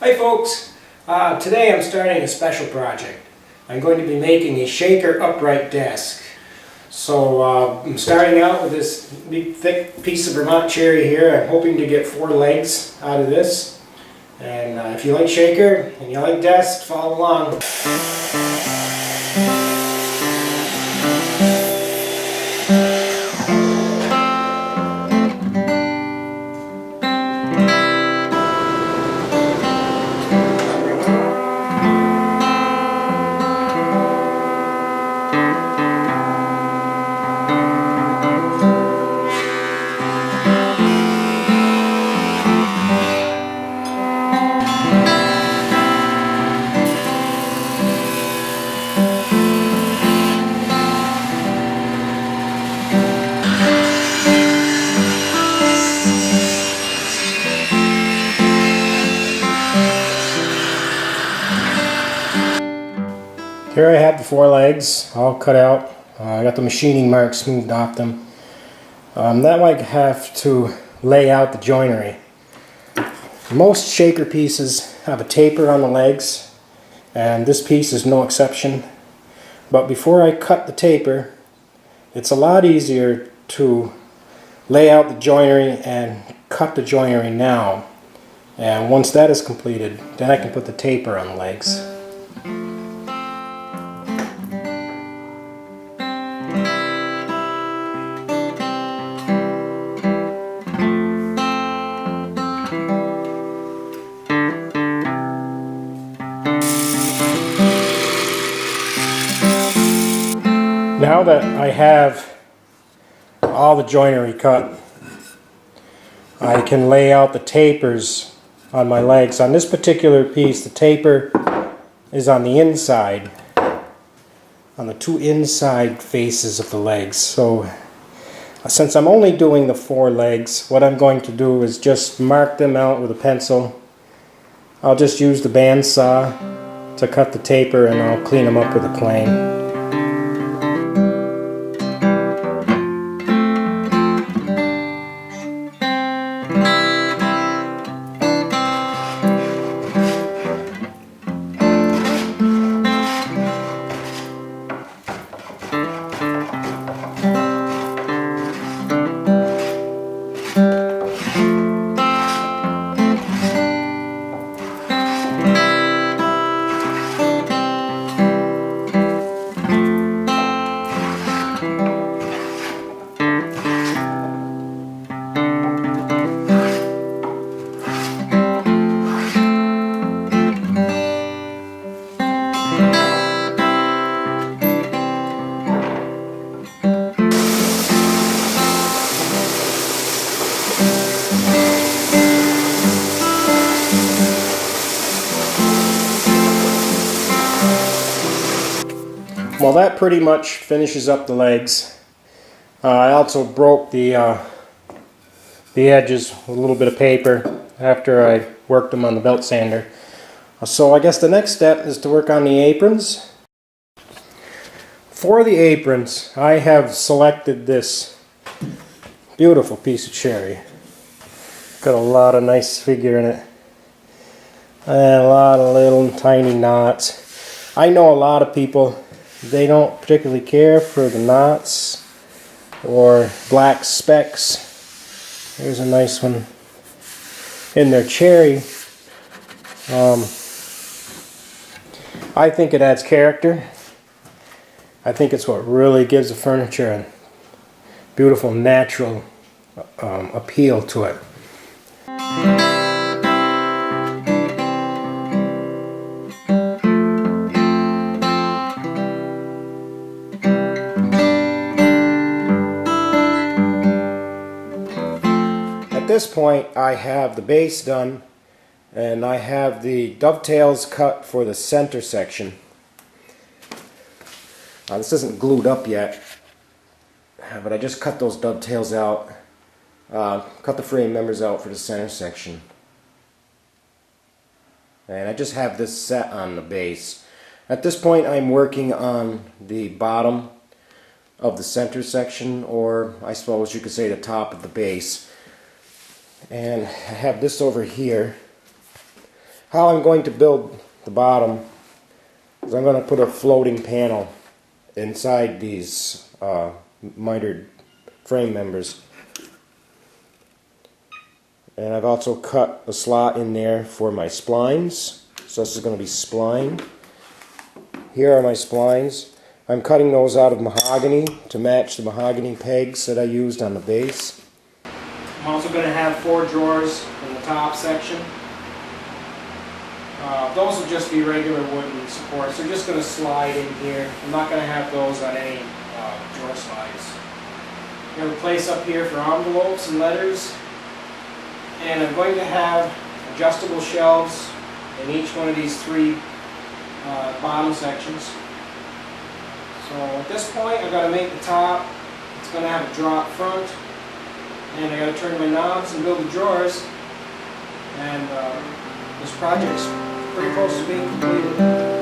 Hi folks, today I'm starting a special project. I'm going to be making a shaker upright desk. So I'm starting out with this big thick piece of Vermont cherry here. I'm hoping to get 4 legs out of this. And if you like shaker and you like desks, follow along. Here I have the 4 legs all cut out. I got the machining marks smoothed off them. That might have to lay out the joinery. Most shaker pieces have a taper on the legs, and this piece is no exception. But before I cut the taper, it's a lot easier to lay out the joinery and cut the joinery now. And once that is completed, then I can put the taper on the legs. Now that I have all the joinery cut, I can lay out the tapers on my legs. On this particular piece, the taper is on the inside, on the 2 inside faces of the legs. So since I'm only doing the 4 legs, what I'm going to do is just mark them out with a pencil. I'll just use the bandsaw to cut the taper, and I'll clean them up with a plane. Well, that pretty much finishes up the legs. I also broke the edges with a little bit of paper after I worked them on the belt sander. So I guess the next step is to work on the aprons. For the aprons, I have selected this beautiful piece of cherry. Got a lot of nice figure in it. And a lot of little tiny knots. I know a lot of people, they don't particularly care for the knots or black specks. Here's a nice one in their cherry. I think it adds character. I think it's what really gives the furniture a beautiful natural appeal to it. At this point, I have the base done, and I have the dovetails cut for the center section. This isn't glued up yet, but I just cut those dovetails out, cut the frame members out for the center section. And I just have this set on the base. At this point, I'm working on the bottom of the center section, or I suppose you could say the top of the base. And I have this over here. how I'm going to build the bottom is I'm going to put a floating panel inside these mitered frame members. And I've also cut a slot in there for my splines. So this is going to be spline. Here are my splines. I'm cutting those out of mahogany to match the mahogany pegs that I used on the base. I'm also going to have 4 drawers in the top section. Those will just be regular wooden supports. They're just going to slide in here. I'm not going to have those on any drawer slides. I have a place up here for envelopes and letters. And I'm going to have adjustable shelves in each one of these 3 bottom sections. So at this point I've got to make the top. It's going to have a drop front. And I've got to turn my knobs and build the drawers. And this project's pretty close to being completed.